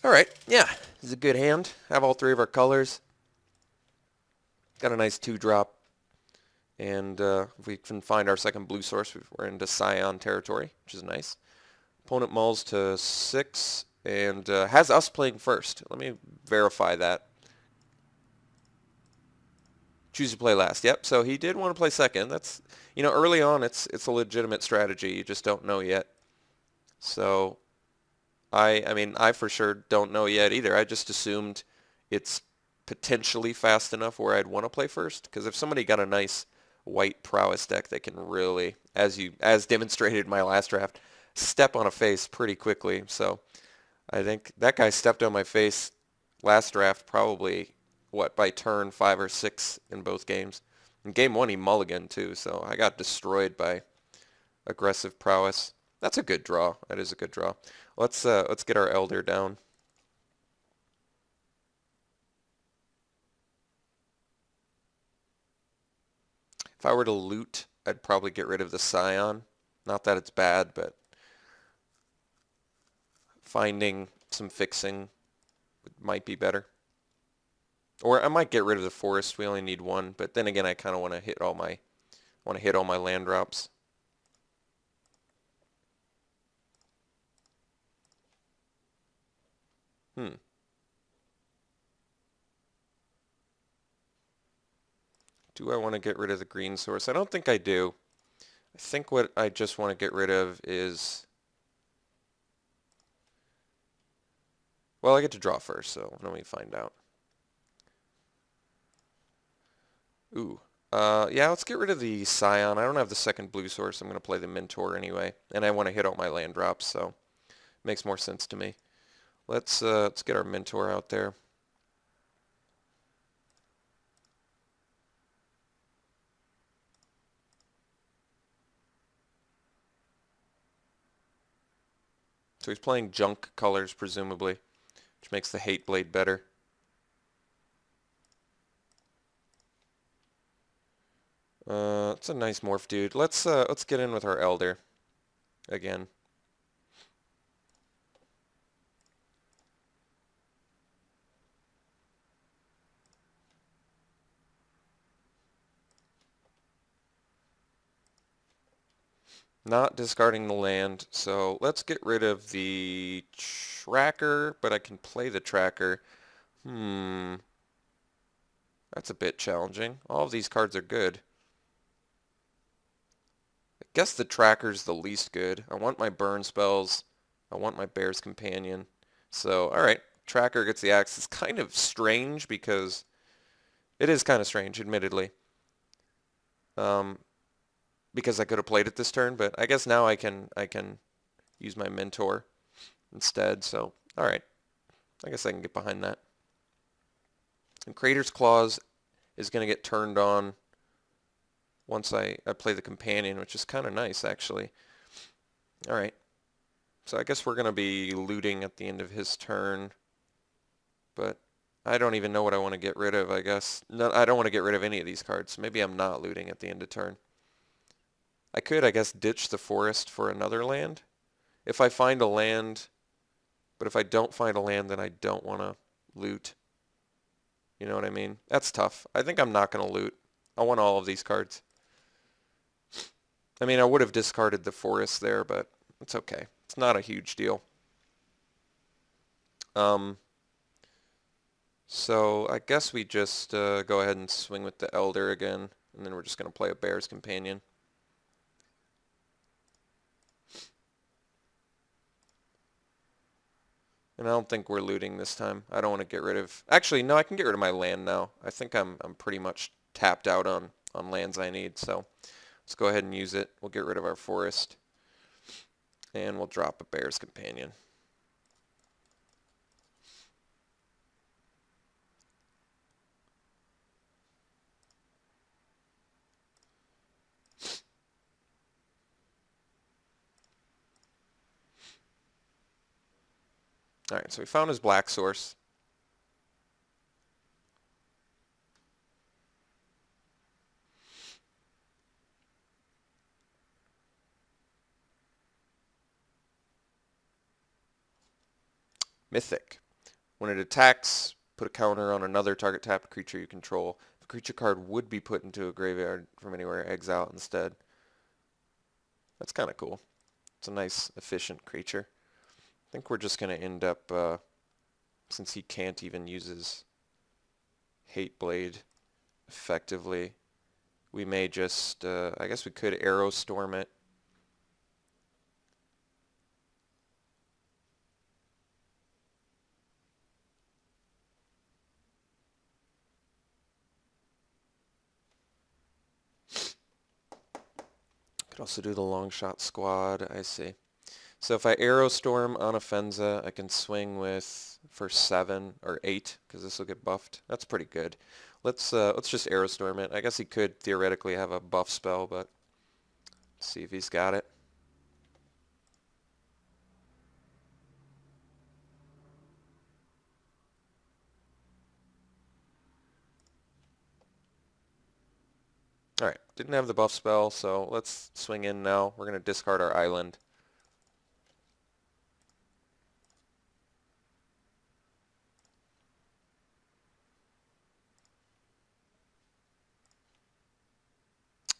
Alright, yeah, this is a good hand. Have all three of our colors. Got a nice 2-drop. And if we can find our second blue source, we're into Scion territory, which is nice. Opponent mulls to 6 and has us playing first. Let me verify that. Choose to play last. Yep, so he did want to play second. That's, early on it's a legitimate strategy. You just don't know yet. So I for sure don't know yet either. I just assumed it's potentially fast enough where I'd want to play first. Because if somebody got a nice white prowess deck, they can really, as demonstrated in my last draft, step on a face pretty quickly. So I think that guy stepped on my face last draft probably, by turn 5 or 6 in both games. In game 1 he mulliganed too, so I got destroyed by aggressive prowess. That's a good draw. That is a good draw. Let's get our Elder down. If I were to loot, I'd probably get rid of the Scion. Not that it's bad, but finding some fixing might be better. Or I might get rid of the forest. We only need one, but then again, I kind of want to hit all my land drops. Do I want to get rid of the green source? I don't think I do. I think what I just want to get rid of is... Well, I get to draw first, so let me find out. Ooh. Yeah, let's get rid of the Scion. I don't have the second blue source. I'm going to play the Mentor anyway. And I want to hit all my land drops, so it makes more sense to me. Let's get our Mentor out there. So he's playing junk colors, presumably, which makes the Hate Blade better. It's a nice morph, dude. Let's get in with our Elder again. Not discarding the land, so let's get rid of the tracker, but I can play the tracker. That's a bit challenging. All of these cards are good. I guess the tracker's the least good. I want my burn spells. I want my Bear's Companion. So, alright, tracker gets the axe. It's kind of strange because it is kind of strange, admittedly. Because I could have played it this turn, but I guess now I can use my Mentor instead. So, all right. I guess I can get behind that. And Crater's Claws is going to get turned on once I play the Companion, which is kind of nice, actually. All right. So I guess we're going to be looting at the end of his turn. But I don't even know what I want to get rid of, I guess. No, I don't want to get rid of any of these cards. So maybe I'm not looting at the end of turn. I could, I guess, ditch the forest for another land. If I find a land, but if I don't find a land, then I don't want to loot. You know what I mean? That's tough. I think I'm not going to loot. I want all of these cards. I mean, I would have discarded the forest there, but it's okay. It's not a huge deal. So I guess we just go ahead and swing with the Elder again, and then we're just going to play a Bear's Companion. And I don't think we're looting this time. I don't want to get rid of... Actually, no, I can get rid of my land now. I think I'm pretty much tapped out on lands I need. So let's go ahead and use it. We'll get rid of our forest. And we'll drop a Bear's Companion. Alright, so we found his black source. Mythic. When it attacks, put a counter on another target tapped creature you control. The creature card would be put into a graveyard from anywhere, exile instead. That's kind of cool. It's a nice, efficient creature. I think we're just going to end up, since he can't even use his Hate Blade effectively, we may just, I guess we could Arrow Storm it. Could also do the long shot squad, I see. So if I Arrow Storm on a Fenza, I can swing with for 7 or 8, because this will get buffed. That's pretty good. Let's just Arrow Storm it. I guess he could theoretically have a buff spell, but let's see if he's got it. Alright, didn't have the buff spell, so let's swing in now. We're going to discard our island.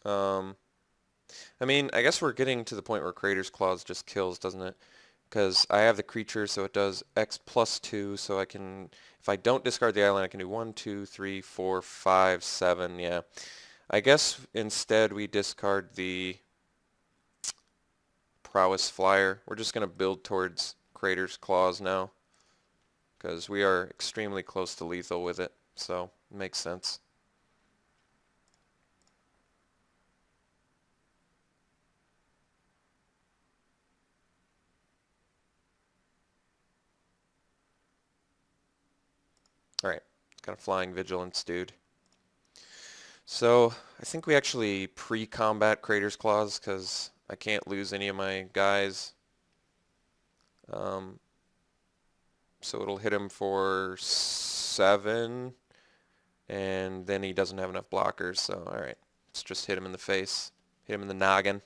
I mean, I guess we're getting to the point where Creator's Clause just kills, doesn't it? Because I have the creature, so it does X plus 2, so I can, if I don't discard the island, I can do 1, 2, 3, 4, 5, 7, yeah. I guess instead we discard the Prowess Flyer. We're just going to build towards Creator's Clause now, because we are extremely close to lethal with it, so it makes sense. Alright, got a Flying Vigilance dude. So I think we actually pre-combat Creator's Clause because I can't lose any of my guys. So it'll hit him for 7, and then he doesn't have enough blockers, so alright. Let's just hit him in the face. Hit him in the noggin.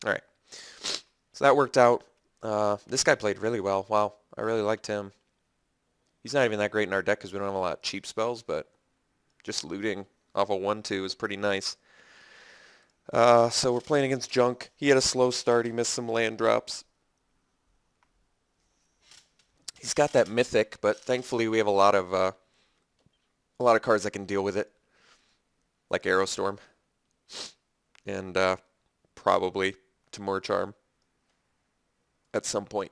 Alright, so that worked out. This guy played really well. Wow, I really liked him. He's not even that great in our deck because we don't have a lot of cheap spells, but just looting off a 1-2 is pretty nice. So we're playing against Junk. He had a slow start. He missed some land drops. He's got that Mythic, but thankfully we have a lot of cards that can deal with it, like Arrow Storm and probably Timur Charm at some point.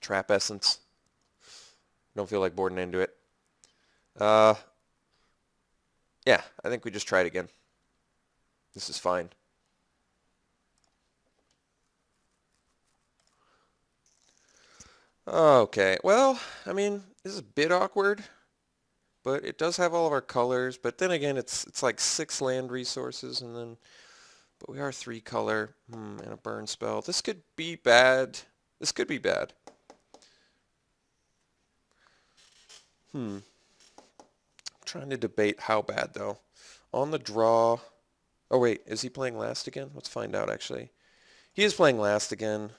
Trap Essence. Don't feel like boarding into it. Yeah, I think we just try it again. This is fine. Okay, well, I mean, this is a bit awkward, but it does have all of our colors, but then again, it's like 6 land resources, and then, but we are 3 color, and a burn spell. This could be bad. This could be bad. I'm trying to debate how bad, though. On the draw, oh wait, is he playing last again? Let's find out, actually. He is playing last again.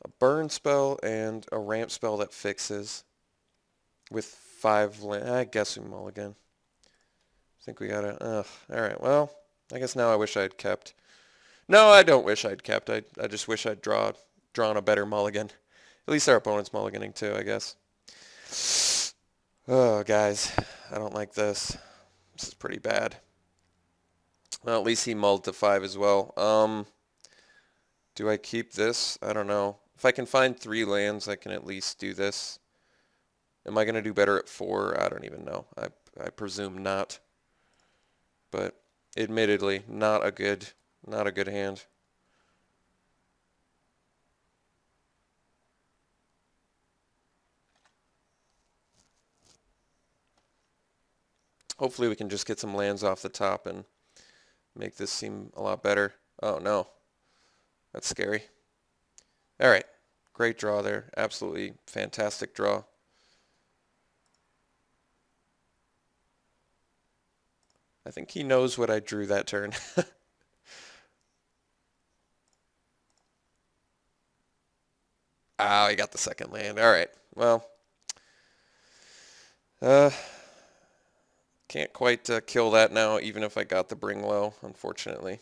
A burn spell and a ramp spell that fixes with 5 land. I guess we mulligan. I think we gotta, alright, well, I guess now I wish I'd kept. No, I don't wish I'd kept. I just wish I'd drawn a better mulligan. At least our opponent's mulliganing too, I guess. Oh, guys, I don't like this. This is pretty bad. Well, at least he mulled to 5 as well. Do I keep this? I don't know. If I can find 3 lands, I can at least do this. Am I going to do better at 4? I don't even know. I presume not. But admittedly, not a good hand. Hopefully we can just get some lands off the top and make this seem a lot better. Oh no, that's scary. All right, great draw there. Absolutely fantastic draw. I think he knows what I drew that turn. Oh, he got the second land. All right. Well, uh, can't quite kill that now, even if I got the bring low, unfortunately.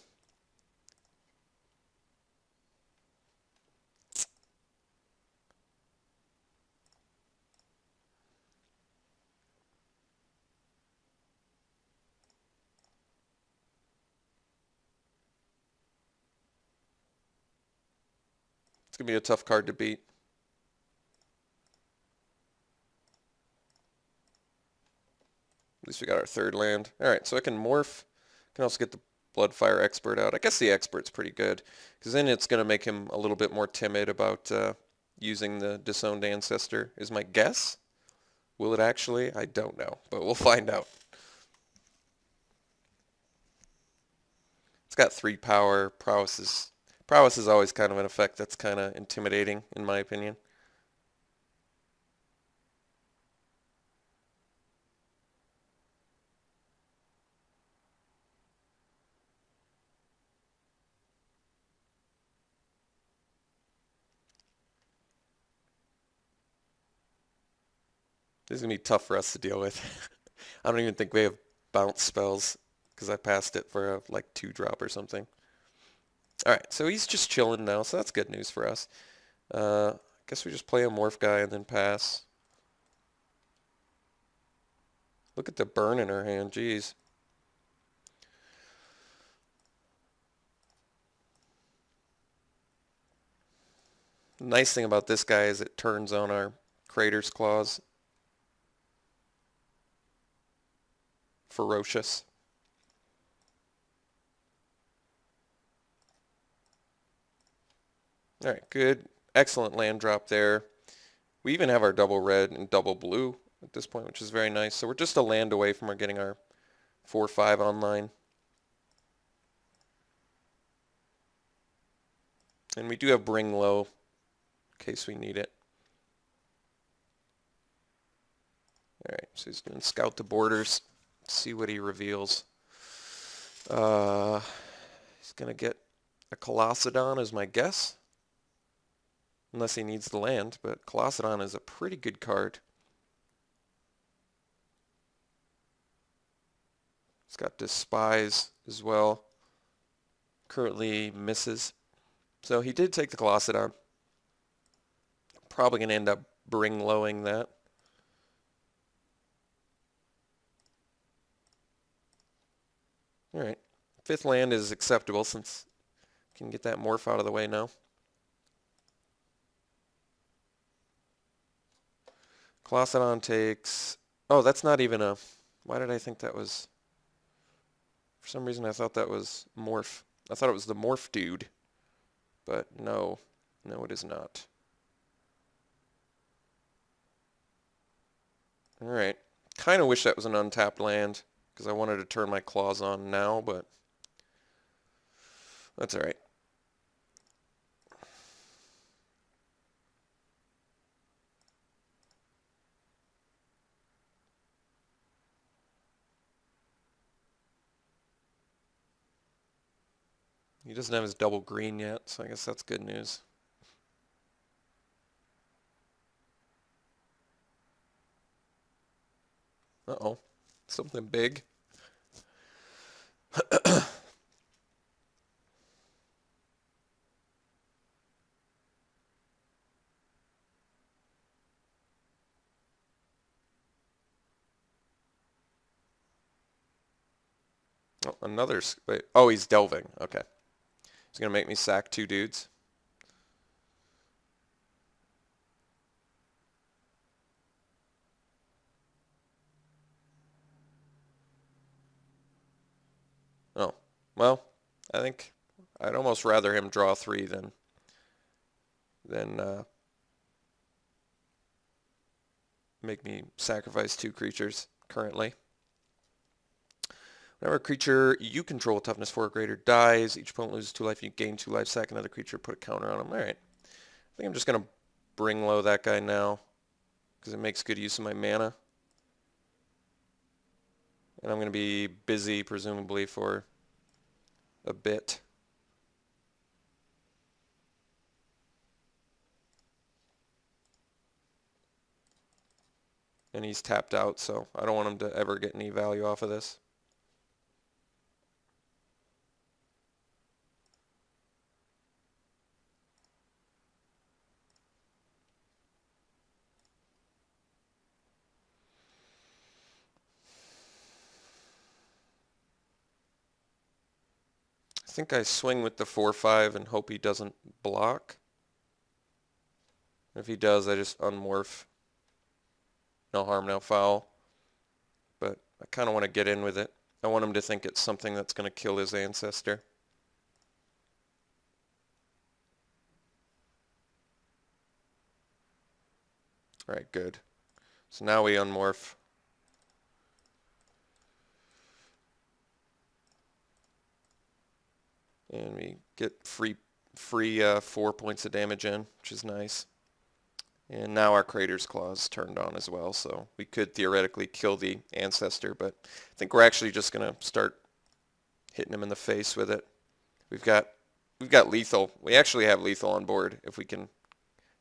It's going to be a tough card to beat. At least we got our third land. All right, so I can morph. I can also get the Bloodfire Expert out. I guess the Expert's pretty good, because then it's going to make him a little bit more timid about using the Disowned Ancestor, is my guess. Will it actually? I don't know, but we'll find out. It's got 3 power. Prowess is always kind of an effect that's kind of intimidating, in my opinion. This is going to be tough for us to deal with. I don't even think we have bounce spells because I passed it for a like 2-drop or something. Alright, so he's just chilling now, so that's good news for us. I guess we just play a morph guy and then pass. Look at the burn in her hand, jeez. The nice thing about this guy is it turns on our Crater's Claws. Ferocious. Alright, good. Excellent land drop there. We even have our double red and double blue at this point, which is very nice. So we're just a land away from getting our 4-5 online. And we do have Bring Low in case we need it. Alright, so he's going to scout the borders, see what he reveals. He's going to get a Colossedon is my guess. Unless he needs the land, but Colossedon is a pretty good card. It's got Despise as well. Currently misses. So he did take the Colossedon. Probably going to end up Bring Lowing that. Alright. 5th land is acceptable since we can get that morph out of the way now. Colossedon takes... Oh, that's not even a... Why did I think that was... For some reason I thought that was morph. I thought it was the morph dude. But no. No, it is not. Alright. Kind of wish that was an untapped land, because I wanted to turn my claws on now, but... That's alright. He doesn't have his double green yet, so I guess that's good news. Uh-oh. Something big. Oh, another... Wait. Oh, he's delving. Okay. He's going to make me sack 2 dudes. Oh. Well, I think I'd almost rather him draw 3 than make me sacrifice 2 creatures currently. Whenever a creature you control with toughness 4 or greater dies, each opponent loses 2 life, you gain 2 life, sack another creature, put a counter on them. Alright. I think I'm just going to bring low that guy now, because it makes good use of my mana. And I'm going to be busy, presumably, for a bit. And he's tapped out, so I don't want him to ever get any value off of this. I think I swing with the 4/5 and hope he doesn't block. If he does, I just unmorph. No harm, no foul. But I kind of want to get in with it. I want him to think it's something that's going to kill his ancestor. Alright, good. So now we unmorph. And we get free 4 points of damage in, which is nice. And now our Crater's Claw's turned on as well, so we could theoretically kill the ancestor, but I think we're actually just going to start hitting him in the face with it. We've got lethal. We actually have lethal on board if we can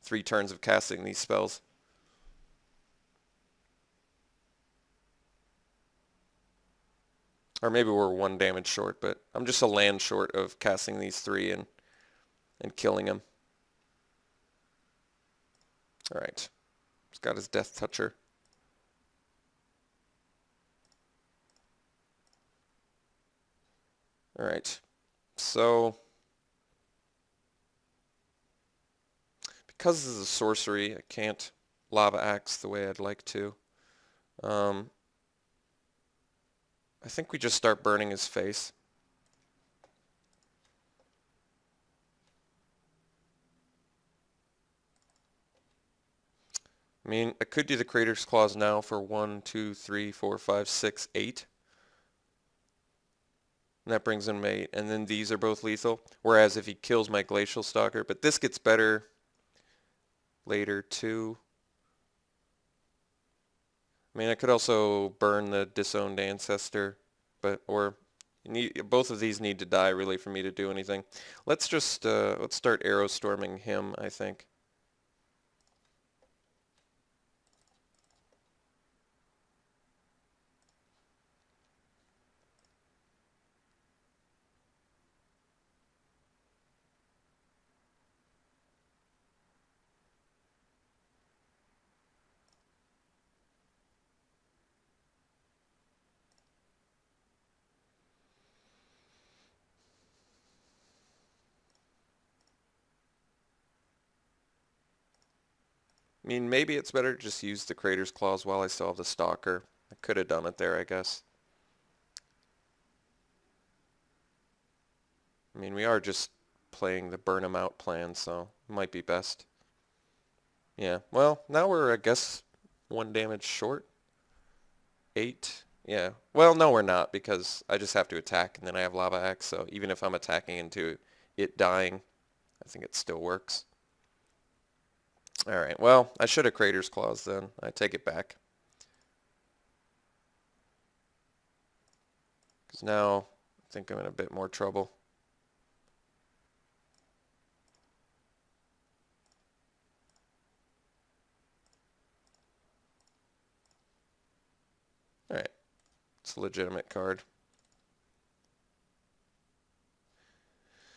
3 turns of casting these spells. Or maybe we're 1 damage short, but I'm just a land short of casting these 3 and killing him. Alright. He's got his Death Toucher. Alright. So, because this is a sorcery, I can't Lava Axe the way I'd like to. I think we just start burning his face. I mean, I could do the Crater's Claws now for 1, 2, 3, 4, 5, 6, 8. And that brings in 8. And then these are both lethal. Whereas if he kills my Glacial Stalker, but this gets better later too. I mean, I could also burn the Disowned Ancestor, but both of these need to die really for me to do anything. Let's just let's start Arrow Storming him, I think. I mean, maybe it's better to just use the Crater's Claws while I still have the Stalker. I could have done it there, I guess. I mean, we are just playing the burn 'em out plan, so it might be best. Yeah, well, now we're, I guess, 1 damage short. 8. Yeah. Well, no, we're not, because I just have to attack, and then I have Lava Axe, so even if I'm attacking into it dying, I think it still works. Alright, well, I should have Crater's Claws then. I take it back. Because now I think I'm in a bit more trouble. Alright, it's a legitimate card.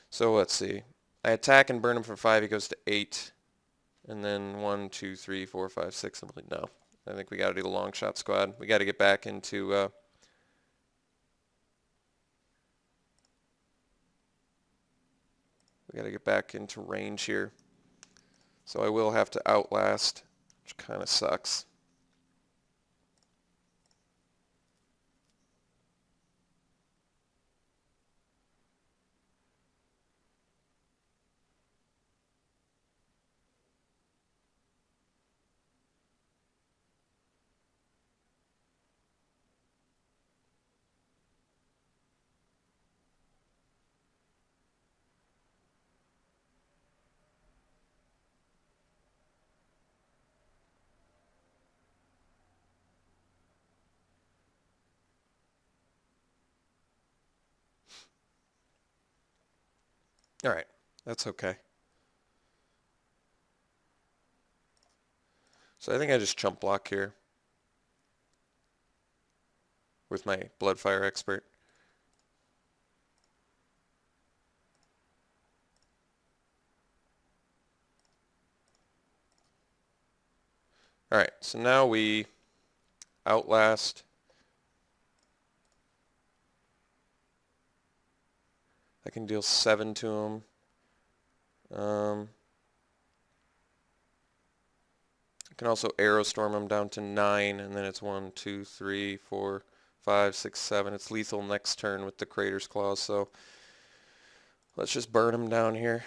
So let's see. I attack and burn him for 5, he goes to 8. And then 1, 2, 3, 4, 5, 6. I'm like, no. I think we got to do the long shot squad. We got to get back into range here. So I will have to outlast, which kind of sucks. Alright, that's okay. So I think I just chump block here with my Bloodfire Expert. Alright, so now we Outlast. I can deal 7 to him. I can also Arrow Storm him down to 9, and then it's 1, 2, 3, 4, 5, 6, 7. It's lethal next turn with the Crater's Claws, so let's just burn him down here.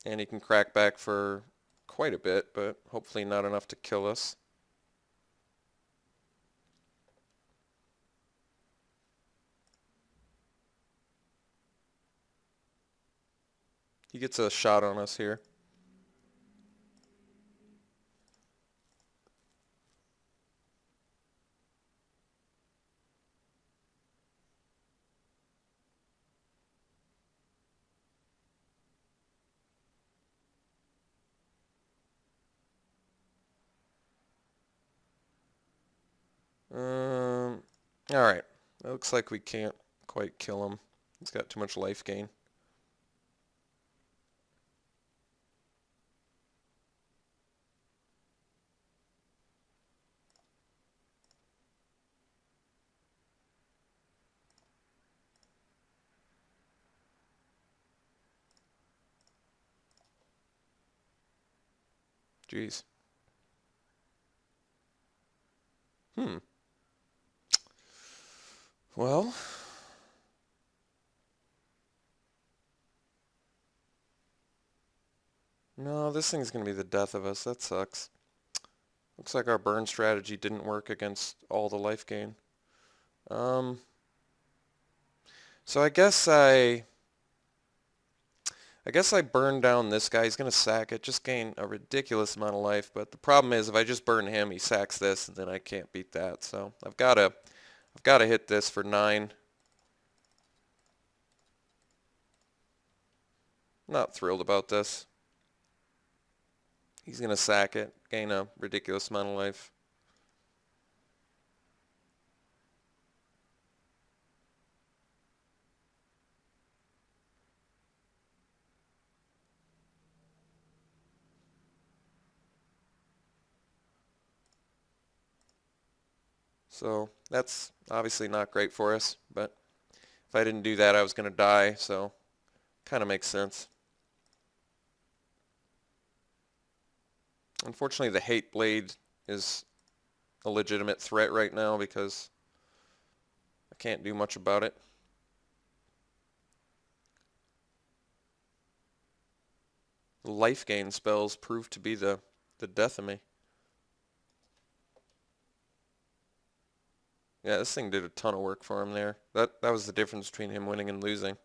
And he can crack back for quite a bit, but hopefully not enough to kill us. He gets a shot on us here. Alright. It looks like we can't quite kill him. He's got too much life gain. Jeez. Well, no, this thing's going to be the death of us. That sucks. Looks like our burn strategy didn't work against all the life gain. So I guess I burn down this guy. He's going to sack it, just gain a ridiculous amount of life. But the problem is if I just burn him, he sacks this, and then I can't beat that. So I've got to hit this for 9. Not thrilled about this. He's going to sack it, gain a ridiculous amount of life. So that's obviously not great for us, but if I didn't do that, I was going to die, so kind of makes sense. Unfortunately, the Hate Blade is a legitimate threat right now because I can't do much about it. The life gain spells prove to be the death of me. Yeah, this thing did a ton of work for him there. That was the difference between him winning and losing.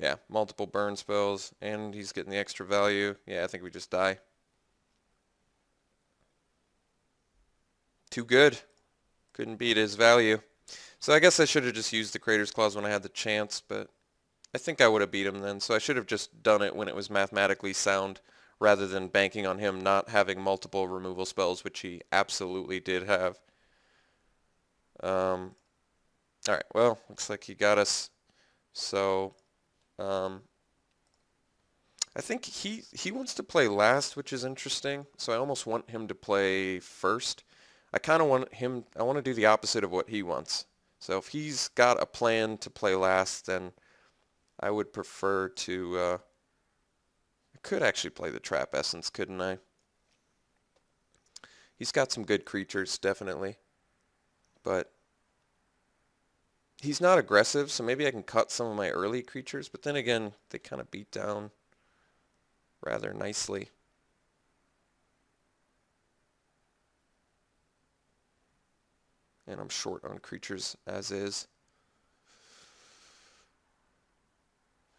Yeah, multiple burn spells, and he's getting the extra value. Yeah, I think we just die. Too good. Couldn't beat his value. So I guess I should have just used the Crater's Claws when I had the chance, but I think I would have beat him then. So I should have just done it when it was mathematically sound, rather than banking on him not having multiple removal spells, which he absolutely did have. Alright, well, looks like he got us. So I think he wants to play last, which is interesting. So I almost want him to play first. I kind of want him, I want to do the opposite of what he wants. So if he's got a plan to play last, then I would prefer to, I could actually play the Trap Essence, couldn't I? He's got some good creatures, definitely. But he's not aggressive, so maybe I can cut some of my early creatures. But then again, they kind of beat down rather nicely. And I'm short on creatures as is.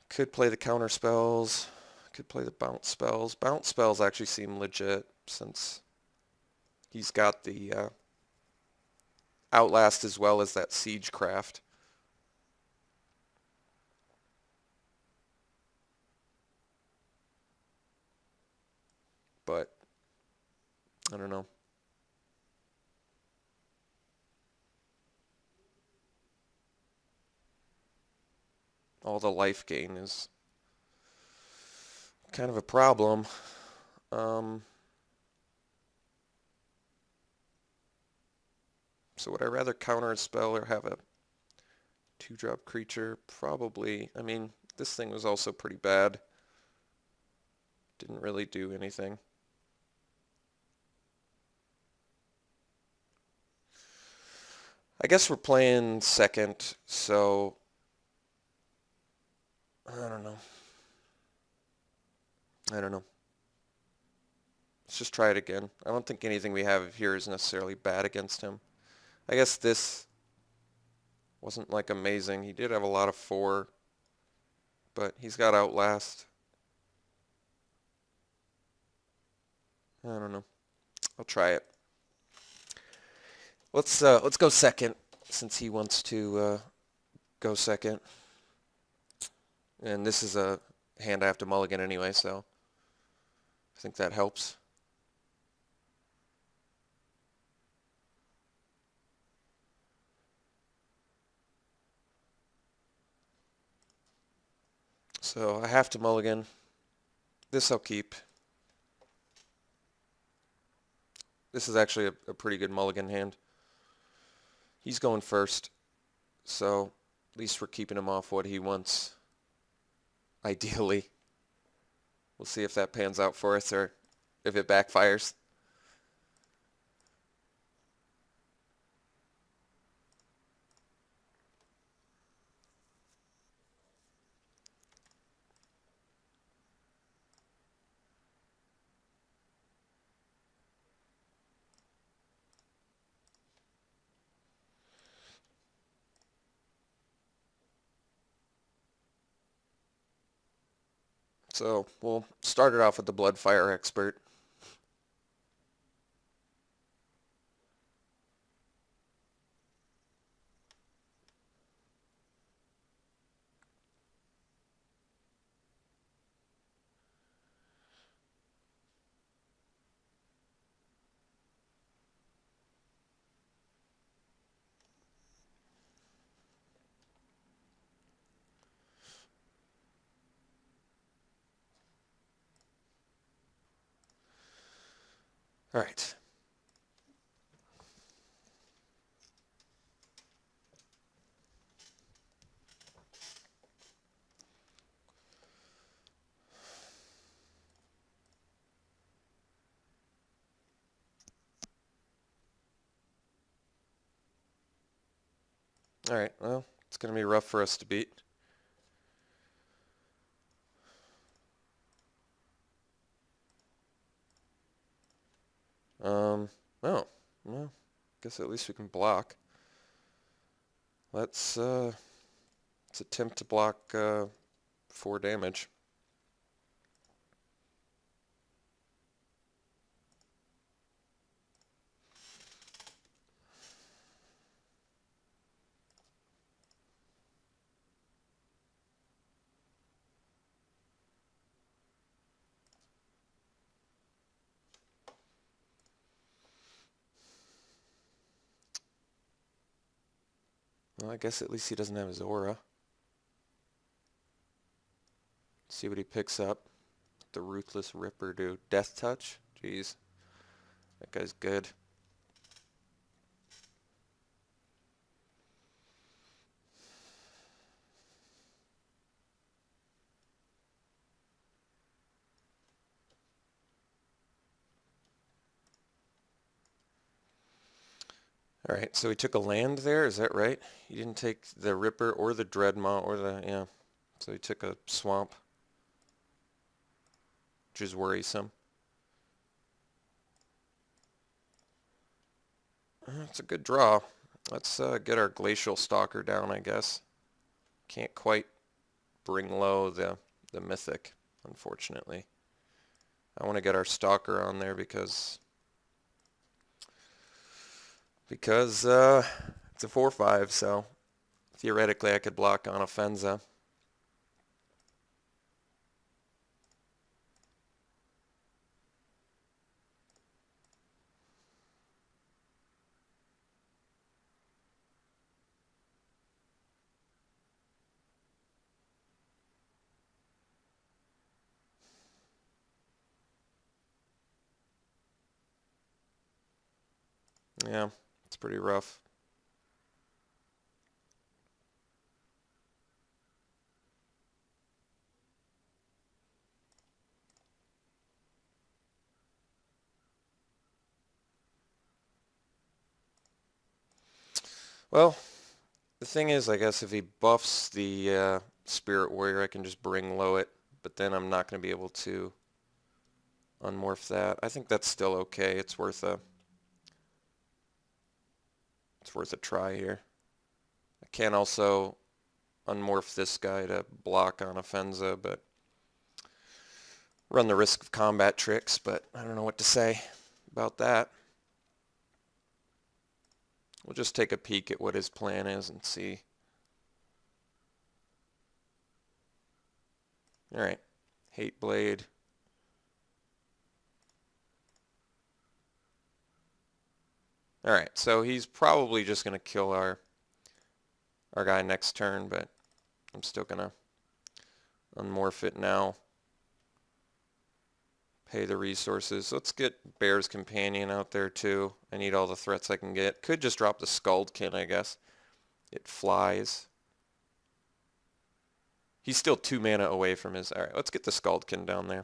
Could play the counter spells. Could play the bounce spells. Bounce spells actually seem legit since he's got the Outlast as well as that Siegecraft. I don't know. All the life gain is kind of a problem. So would I rather counter a spell or have a 2-drop creature? Probably. I mean, this thing was also pretty bad. Didn't really do anything. I guess we're playing second, so I don't know. I don't know. Let's just try it again. I don't think anything we have here is necessarily bad against him. I guess this wasn't like amazing. He did have a lot of 4, but he's got Outlast. I don't know. I'll try it. Let's go second since he wants to go second. And this is a hand I have to mulligan anyway, so I think that helps. So I have to mulligan. This I'll keep. This is actually a pretty good mulligan hand. He's going first, so at least we're keeping him off what he wants. Ideally. We'll see if that pans out for us or if it backfires. So we'll start it off with the Bloodfire Expert. All right. All right, well, it's going to be rough for us to beat. Oh, well, guess at least we can block. Let's attempt to block 4 damage. Well, I guess at least he doesn't have his aura. See what he picks up. The Ruthless Ripper do. Death Touch? Jeez. That guy's good. All right, so he took a land there, is that right? He didn't take the Ripper or the Dreadmaw or the, yeah. So he took a swamp, which is worrisome. It's a good draw. Let's get our Glacial Stalker down, I guess. Can't quite bring low the Mythic, unfortunately. I want to get our Stalker on there because it's a 4/5, so theoretically I could block on Offenza. Yeah, it's pretty rough. Well, the thing is, I guess if he buffs the Spirit Warrior, I can just bring low it, but then I'm not going to be able to unmorph that. I think that's still okay. It's worth a try here. I can also unmorph this guy to block on Offenza, but run the risk of combat tricks, but I don't know what to say about that. We'll just take a peek at what his plan is and see. Alright, Hate Blade. Alright, so he's probably just going to kill our guy next turn, but I'm still going to unmorph it now. Pay the resources. Let's get Bear's Companion out there too. I need all the threats I can get. Could just drop the Skuldkin, I guess. It flies. He's still 2 mana away from his... Alright, let's get the Skuldkin down there.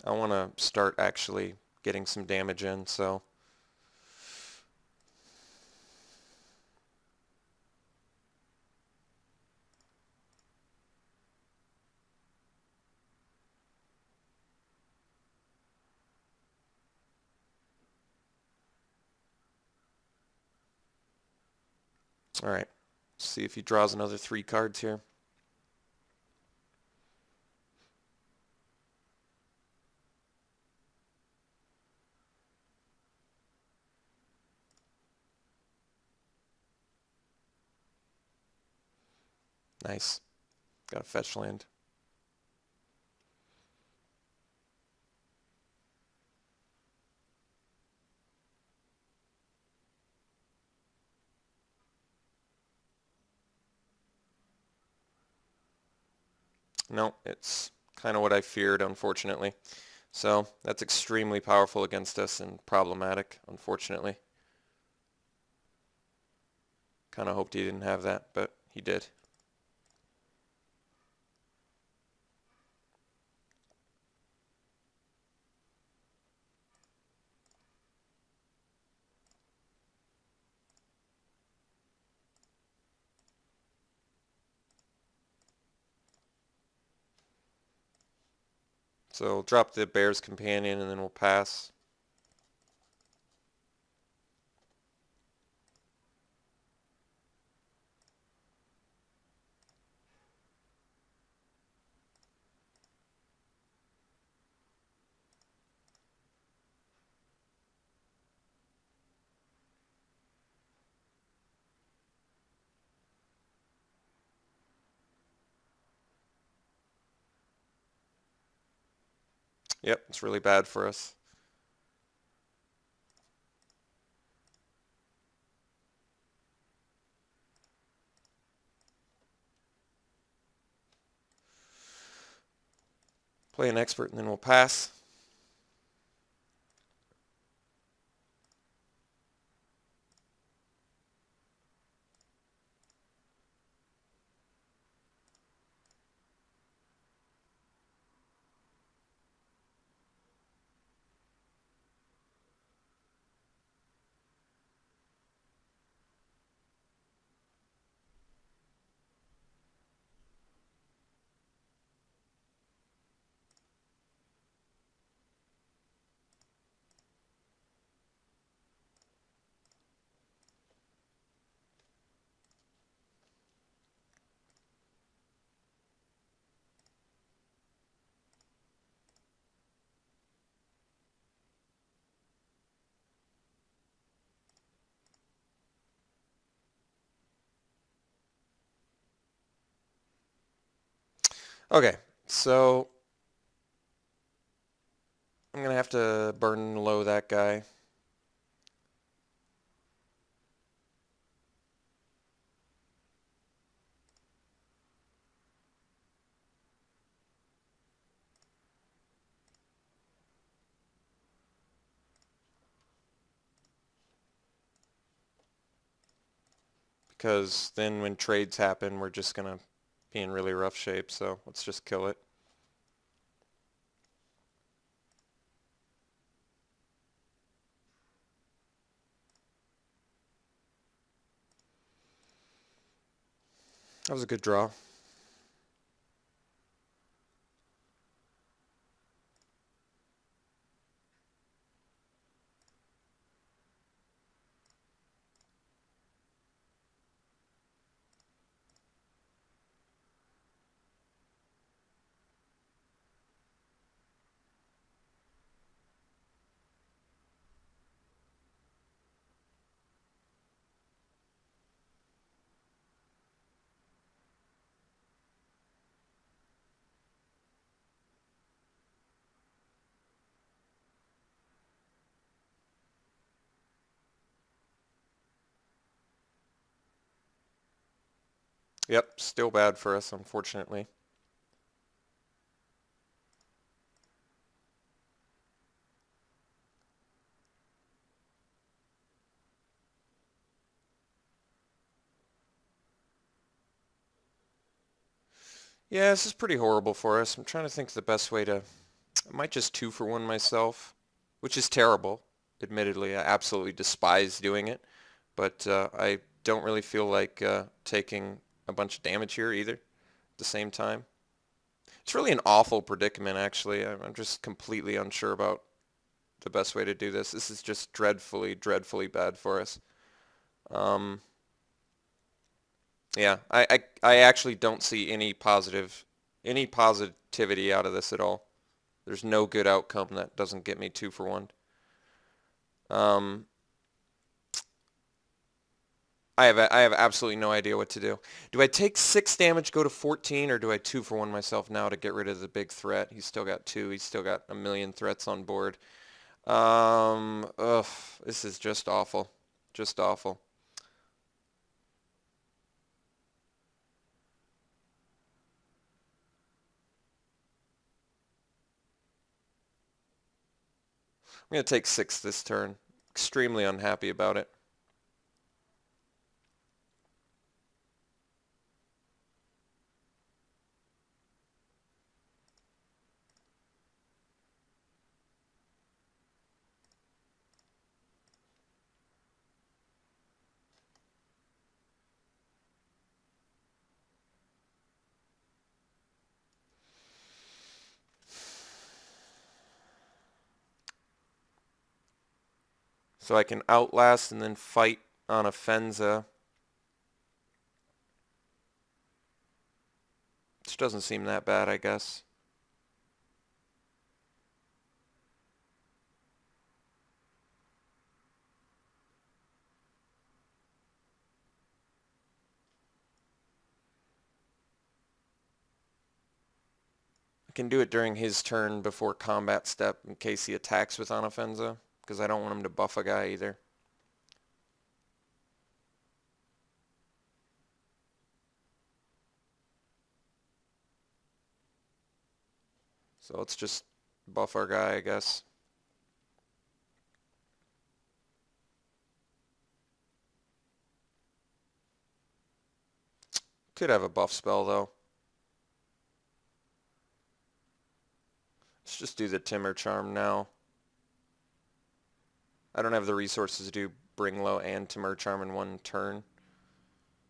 I want to start actually getting some damage in, so... Alright, see if he draws another 3 cards here. Nice. Got a fetch land. No, it's kind of what I feared, unfortunately. So that's extremely powerful against us and problematic, unfortunately. Kind of hoped he didn't have that, but he did. So we'll drop the Bear's Companion and then we'll pass. Yep, it's really bad for us. Play an Expert and then we'll pass. Okay, so I'm going to have to burn low that guy. because then when trades happen, we're just going to be in really rough shape. So let's just kill it. That was a good draw. Yep, still bad for us, unfortunately. Yeah, this is pretty horrible for us. I'm trying to think of the best way to... I might just 2-for-1 myself, which is terrible. Admittedly, I absolutely despise doing it, but I don't really feel like taking a bunch of damage here either at the same time. It's really an awful predicament, actually. I'm just completely unsure about the best way to do this. This is just dreadfully, dreadfully bad for us. Um, yeah, I actually don't see any positivity out of this at all. There's no good outcome that doesn't get me 2-for-1. Um, I have absolutely no idea what to do. Do I take 6 damage, go to 14, or do I 2-for-1 myself now to get rid of the big threat? He's still got 2. He's still got a million threats on board. Ugh, this is just awful. Just awful. I'm going to take 6 this turn. Extremely unhappy about it. So I can outlast and then fight on a Fenza. Which doesn't seem that bad, I guess. I can do it during his turn before combat step in case he attacks with Anafenza, because I don't want him to buff a guy either. So let's just buff our guy, I guess. Could have a buff spell, though. Let's just do the Timber Charm now. I don't have the resources to do Bring Low and Timber Charm in one turn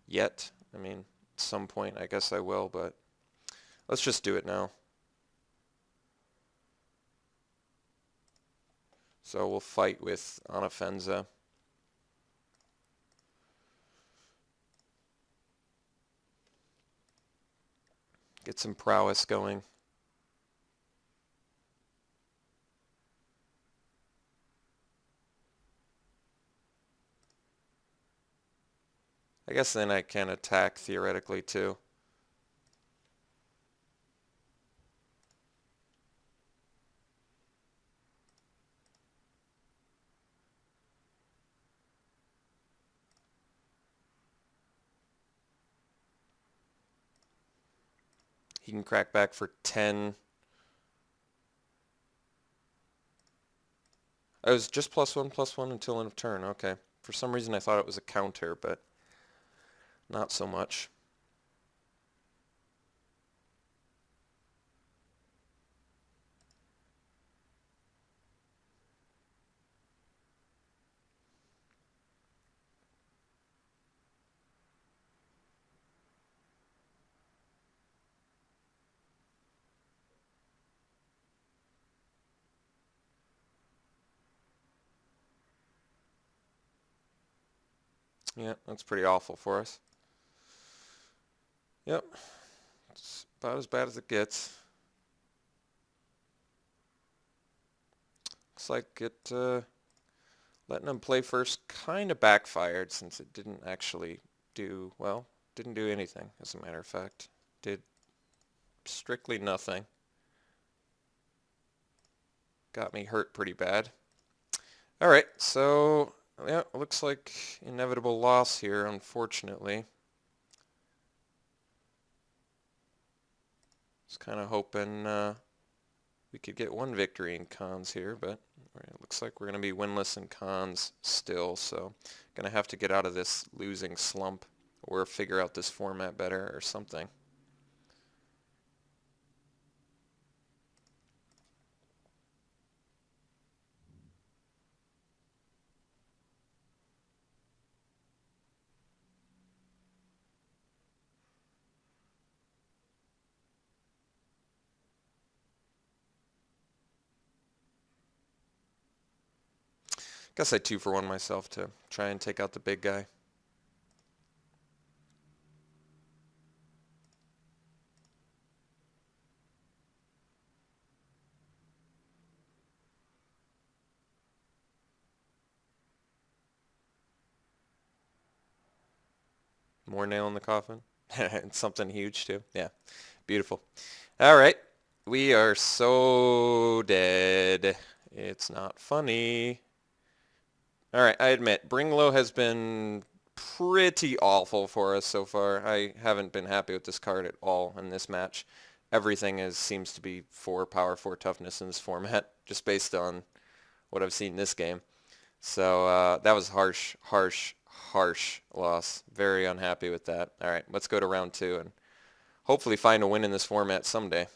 yet. I mean, at some point I guess I will, but let's just do it now. So we'll fight with Anafenza. Get some prowess going. I guess then I can attack theoretically too. He can crack back for 10. I was just +1/+1 until end of turn. Okay. For some reason I thought it was a counter, but not so much. Yeah, that's pretty awful for us. Yep, it's about as bad as it gets. Looks like it, letting them play first kind of backfired since it didn't actually do, well, didn't do anything, as a matter of fact. Did strictly nothing. Got me hurt pretty bad. All right, so yeah, looks like inevitable loss here, unfortunately. Was kind of hoping we could get one victory in Khans here, but it looks like we're going to be winless in Khans still, so going to have to get out of this losing slump or figure out this format better or something. Guess I 2-for-1 myself to try and take out the big guy. More nail in the coffin. And something huge too. Yeah, beautiful. All right, we are so dead. It's not funny. All right, I admit, Bring Low has been pretty awful for us so far. I haven't been happy with this card at all in this match. Everything seems to be 4 power, 4 toughness in this format, just based on what I've seen this game. So that was harsh, harsh, harsh loss. Very unhappy with that. All right, let's go to round 2 and hopefully find a win in this format someday.